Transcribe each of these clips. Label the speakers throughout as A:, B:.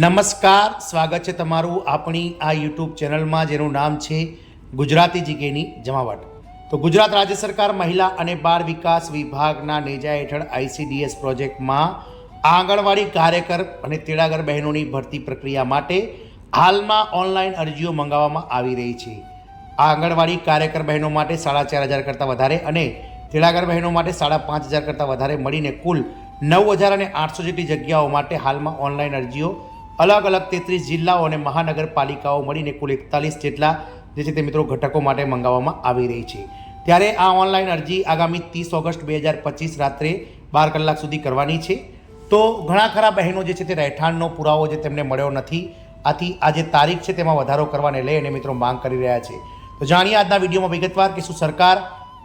A: નમસ્કાર, સ્વાગત છે તમારું આપણી આ યુટ્યુબ ચેનલમાં જેનું નામ છે ગુજરાતી જીકેની જમાવટ। તો ગુજરાત રાજ્ય સરકાર મહિલા અને બાળ વિકાસ વિભાગના નેજા હેઠળ ICDS પ્રોજેક્ટમાં આંગણવાડી કાર્યકર અને તેડાગર બહેનોની ભરતી પ્રક્રિયા માટે હાલમાં ઓનલાઈન અરજીઓ મંગાવવામાં આવી રહી છે। આ આંગણવાડી કાર્યકર બહેનો માટે 4,500 કરતાં વધારે અને તેડાગર બહેનો માટે 5,500 કરતાં વધારે મળીને કુલ 9,800 જેટલી જગ્યાઓ માટે હાલમાં ઓનલાઈન અરજીઓ અલગ અલગ 33 જિલ્લાઓ અને મહાનગરપાલિકાઓ મળીને કુલ 41 જેટલા જે છે તે મિત્રો ઘટકો માટે મંગાવવામાં આવી રહી છે। ત્યારે આ ઓનલાઈન અરજી આગામી 30 ઓગસ્ટ 2025 રાત્રે 12 કલાક સુધી કરવાની છે। તો ઘણા ખરા બહેનો જે છે તે રહેઠાણનો પુરાવો જે તેમને મળ્યો નથી, આથી આ જે તારીખ છે તેમાં વધારો કરવાને લઈ અને મિત્રો માંગ કરી રહ્યા છે। તો જાણીએ આજના વિડીયોમાં વિગતવાર કે શું સરકાર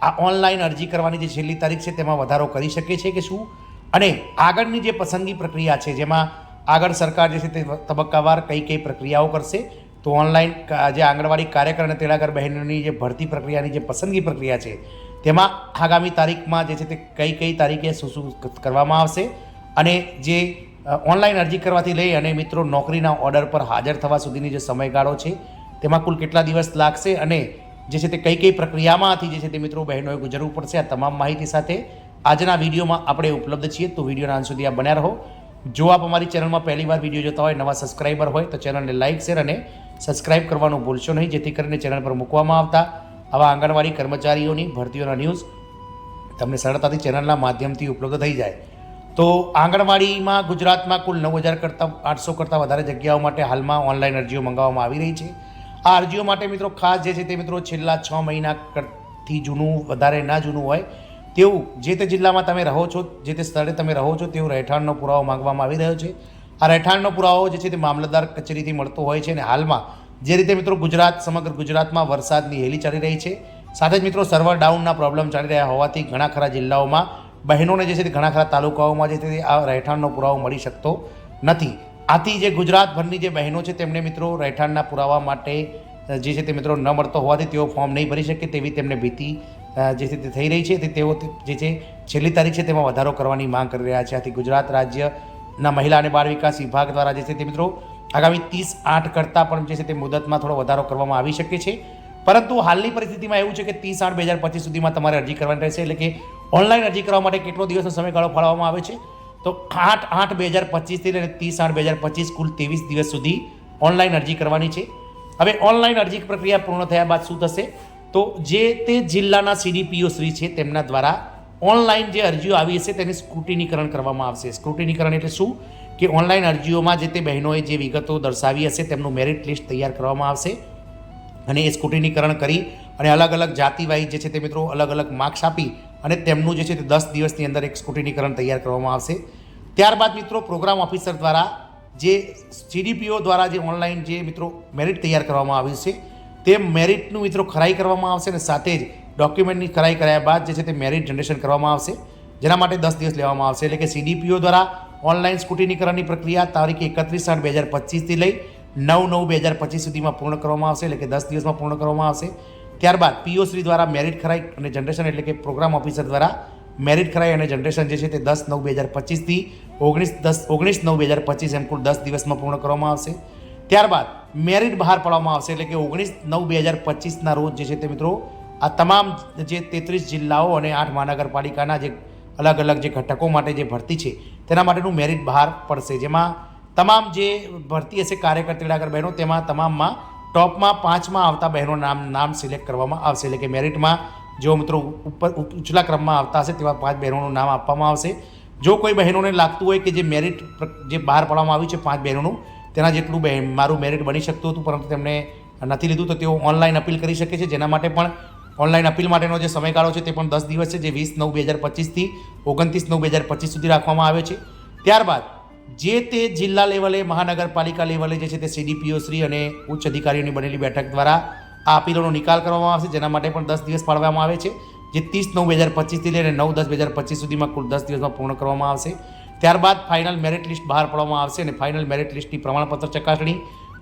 A: આ ઓનલાઈન અરજી કરવાની જે છેલ્લી તારીખ છે તેમાં વધારો કરી શકે છે કે શું, અને આગળની જે પસંદગી પ્રક્રિયા છે જેમાં આગળ સરકાર જે છે તે તબક્કાવાર કઈ પ્રક્રિયાઓ કરશે। તો ઓનલાઈન જે આંગણવાડી કાર્યકર અને તેડાગર બહેનોની જે ભરતી પ્રક્રિયાની જે પસંદગી પ્રક્રિયા છે તેમાં આગામી તારીખમાં જે છે તે કઈ તારીખે શું કરવામાં આવશે, અને જે ઓનલાઈન અરજી કરવાથી લઈ અને મિત્રો નોકરીના ઓર્ડર પર હાજર થવા સુધીની જે સમયગાળો છે તેમાં કુલ કેટલા દિવસ લાગશે, અને જે છે તે કઈ પ્રક્રિયામાંથી જે છે તે મિત્રો બહેનોએ ગુજરવું પડશે, આ તમામ માહિતી સાથે આજના વિડીયોમાં આપણે ઉપલબ્ધ છીએ। તો વિડીયોના અંત સુધી આ બન્યા રહો। જો આપ અમારી ચેનલમાં પહેલીવાર વિડીયો જોતા હોય, નવા સબસ્ક્રાઈબર હોય તો ચેનલને લાઇક, શેર અને સબસ્ક્રાઈબ કરવાનું ભૂલશો નહીં, જેથી કરીને ચેનલ પર મૂકવામાં આવતા આવા આંગણવાડી કર્મચારીઓની ભરતીઓના ન્યૂઝ તમને સરળતાથી ચેનલના માધ્યમથી ઉપલબ્ધ થઈ જાય। તો આંગણવાડીમાં ગુજરાતમાં કુલ 9,800 કરતાં વધારે જગ્યાઓ માટે હાલમાં ઓનલાઈન અરજીઓ મંગાવવામાં આવી રહી છે। આ અરજીઓ માટે મિત્રો ખાસ જે છે તે મિત્રો છેલ્લા 6 મહિનાથી જૂનું, વધારે ના જૂનું હોય તેવું જે તે જિલ્લામાં તમે રહો છો, જે તે સ્થળે તમે રહો છો તેવું રહેઠાણનો પુરાવો માંગવામાં આવી રહ્યો છે। આ રહેઠાણનો પુરાવો જે છે તે મામલતદાર કચેરીથી મળતો હોય છે, અને હાલમાં જે રીતે મિત્રો સમગ્ર ગુજરાતમાં વરસાદની હેલી ચાલી રહી છે, સાથે જ મિત્રો સર્વર ડાઉનના પ્રોબ્લેમ ચાલી રહ્યા હોવાથી ઘણા ખરા જિલ્લાઓમાં બહેનોને જે છે તે ઘણા ખરા તાલુકાઓમાં જે છે આ રહેઠાણનો પુરાવો મળી શકતો નથી। આથી જે ગુજરાતભરની જે બહેનો છે તેમને મિત્રો રહેઠાણના પુરાવા માટે જે છે તે મિત્રો ન મળતો હોવાથી તેઓ ફોર્મ નહીં ભરી શકે તેવી તેમને ભીતિ જે છે તે થઈ રહી છે। તેઓ જે છે છેલ્લી તારીખ છે તેમાં વધારો કરવાની માંગ કરી રહ્યા છે। આથી ગુજરાત રાજ્યના મહિલા અને બાળ વિકાસ વિભાગ દ્વારા જે છે તે મિત્રો આગામી 30/8 કરતાં પણ જે છે તે મુદતમાં થોડો વધારો કરવામાં આવી શકે છે, પરંતુ હાલની પરિસ્થિતિમાં એવું છે કે 30/8/2025 સુધીમાં તમારે અરજી કરવાની રહેશે। એટલે કે ઓનલાઈન અરજી કરવા માટે કેટલો દિવસનો સમયગાળો ફાળવવામાં આવે છે, તો 8/8/2025 થી લઈને 30/8/2025 કુલ 23 દિવસ સુધી ઓનલાઈન અરજી કરવાની છે। હવે ઓનલાઈન અરજી પ્રક્રિયા પૂર્ણ થયા બાદ શું થશે, તો જે તે જિલ્લાના CDPO શ્રી છે તેમના દ્વારા ઓનલાઈન જે અરજીઓ આવી હશે તેની સ્ક્રુટિનીકરણ કરવામાં આવશે। સ્ક્રુટિનીકરણ એટલે શું કે ઓનલાઈન અરજીઓમાં જે તે બહેનોએ જે વિગતો દર્શાવી હશે તેમનું મેરિટ લિસ્ટ તૈયાર કરવામાં આવશે, અને એ સ્ક્રુટિનીકરણ કરી અને અલગ અલગ જાતિ વાઇઝ જે છે તે મિત્રો અલગ અલગ માર્ક્સ આપી અને તેમનું જે છે તે 10 દિવસની અંદર એક સ્ક્રુટિનીકરણ તૈયાર કરવામાં આવશે। ત્યારબાદ મિત્રો પ્રોગ્રામ ઓફિસર દ્વારા જે CDPO દ્વારા જે ઓનલાઈન જે મિત્રો મેરિટ તૈયાર કરવામાં આવ્યું છે તે મેરિટનું મિત્રો ખરાઈ કરવામાં આવશે, અને સાથે જ ડોક્યુમેન્ટની ખરાઈ કર્યા બાદ જે છે તે મેરિટ જનરેશન કરવામાં આવશે, જેના માટે 10 દિવસ લેવામાં આવશે। એટલે કે CDPO દ્વારા ઓનલાઈન સ્ક્રુટિનીકરણની પ્રક્રિયા તારીખ 31/8/2025 થી લઈ 9/9/2025 સુધીમાં પૂર્ણ કરવામાં આવશે, એટલે કે 10 દિવસમાં પૂર્ણ કરવામાં આવશે। ત્યારબાદ PO શ્રી દ્વારા મેરિટ ખરાઈ અને જનરેશન, એટલે કે પ્રોગ્રામ ઓફિસર દ્વારા મેરિટ ખરાઈ અને જનરેશન જે છે તે 10/9/2025 થી 19/9/2025 એમ કુલ 10 દિવસમાં પૂર્ણ કરવામાં આવશે। ત્યારબાદ મેરિટ બહાર પાડવામાં આવશે, એટલે કે 19/9/2025ના રોજ જે છે તે મિત્રો આ તમામ જે 33 જિલ્લાઓ અને 8 મહાનગરપાલિકાના જે અલગ અલગ જે ઘટકો માટે જે ભરતી છે તેના માટેનું મેરિટ બહાર પડશે, જેમાં તમામ જે ભરતી હશે કાર્યકર તેડાગર બહેનો તેમાં તમામમાં ટોપમાં 5માં આવતા બહેનોના નામ સિલેક્ટ કરવામાં આવશે। એટલે કે મેરિટમાં જો મિત્રો ઉપલા ક્રમમાં આવતા હશે તેવા 5 બહેનોનું નામ આપવામાં આવશે। જો કોઈ બહેનોને લાગતું હોય કે જે મેરિટ જે બહાર પાડવામાં આવ્યું છે 5 બહેનોનું તેના જેટલું મારું મેરિટ બની શકતું હતું પરંતુ તેમણે નથી લીધું, તો તેઓ ઓનલાઈન અપીલ કરી શકે છે, જેના માટે પણ ઓનલાઈન અપીલ માટેનો જે સમયગાળો છે તે પણ 10 દિવસ છે, જે 20/9/2025 થી 29/9/2025 સુધી રાખવામાં આવે છે। ત્યારબાદ જે તે જિલ્લા લેવલે, મહાનગરપાલિકા લેવલે જે છે તે CDPO શ્રી અને ઉચ્ચ અધિકારીઓની બનેલી બેઠક દ્વારા આ અપીલોનો નિકાલ કરવામાં આવશે, જેના માટે પણ 10 દિવસ ફાળવવામાં આવે છે, જે 30/9/2025 થી લઈને 9/10/2025 સુધીમાં કુલ 10 દિવસમાં પૂર્ણ કરવામાં આવશે। ત્યારબાદ ફાઇનલ મેરિટ લિસ્ટ બહાર પાડવામાં આવશે, અને ફાઇનલ મેરિટ લિસ્ટની પ્રમાણપત્ર ચકાસણી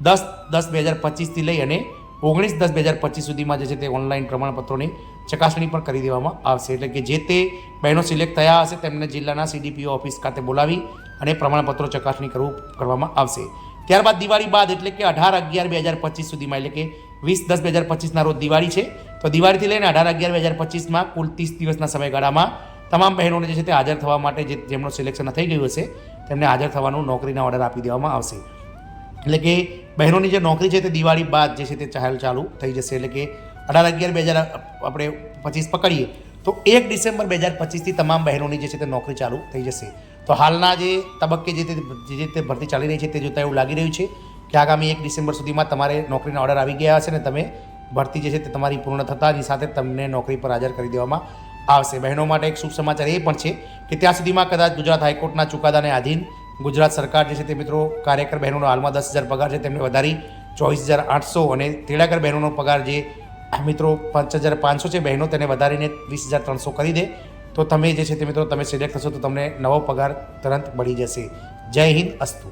A: 10/10/2025 થી લઈ અને 19/10/2025 સુધીમાં જે છે તે ઓનલાઈન પ્રમાણપત્રોની ચકાસણી પણ કરી દેવામાં આવશે। એટલે કે જે તે બહેનો સિલેક્ટ થયા હશે તેમને જિલ્લાના CDPO ઓફિસ ખાતે બોલાવી અને પ્રમાણપત્રો ચકાસણી કરવામાં આવશે। ત્યારબાદ દિવાળી બાદ એટલે કે 18/11/2025 સુધીમાં એટલે કે 20/10/2025ના રોજ દિવાળી છે. તો દિવાળીથી લઈને 18/11/2025માં કુલ 30 દિવસના સમયગાળામાં તમામ બહેનોને જે છે તે હાજર થવા માટે જેમનું સિલેક્શન થઈ ગયું હશે તેમને હાજર થવાનું નોકરીના ઓર્ડર આપી દેવામાં આવશે. એટલે કે બહેનોની જે નોકરી છે તે દિવાળી બાદ જે છે તે ચાલુ થઈ જશે. એટલે કે 18/11/2025 પકડીએ તો 1 ડિસેમ્બર 2025થી તમામ બહેનોની જે છે તે નોકરી ચાલુ થઈ જશે. તો હાલના જે તબક્કે જે તે ભરતી ચાલી રહી છે તે જોતાં એવું લાગી રહ્યું છે કે આગામી 1 ડિસેમ્બર સુધીમાં તમારે નોકરીના ઓર્ડર આવી ગયા હશે ને તમે ભરતી જે છે તે તમારી પૂર્ણ થતાની સાથે તમને નોકરી પર હાજર કરી દેવામાં આવશે. બહેનો માટે એક શુભ સમાચાર એ પણ છે કે ત્યાં સુધીમાં કદાચ ગુજરાત હાઈકોર્ટના ચુકાદાને આધીન ગુજરાત સરકાર જે છે તે મિત્રો કાર્યકર બહેનોનો હાલમાં 10,000 પગાર છે તેમને વધારી 24,800 અને તેડાગર બહેનોનો પગાર જે મિત્રો 5,500 છે બહેનો તેને વધારીને 20,300 કરી દે તો તમે જે છે તે મિત્રો તમે સિલેક્ટ થશો તો તમને નવો પગાર તરત મળી જશે. જય હિન્દ, અસ્તુ.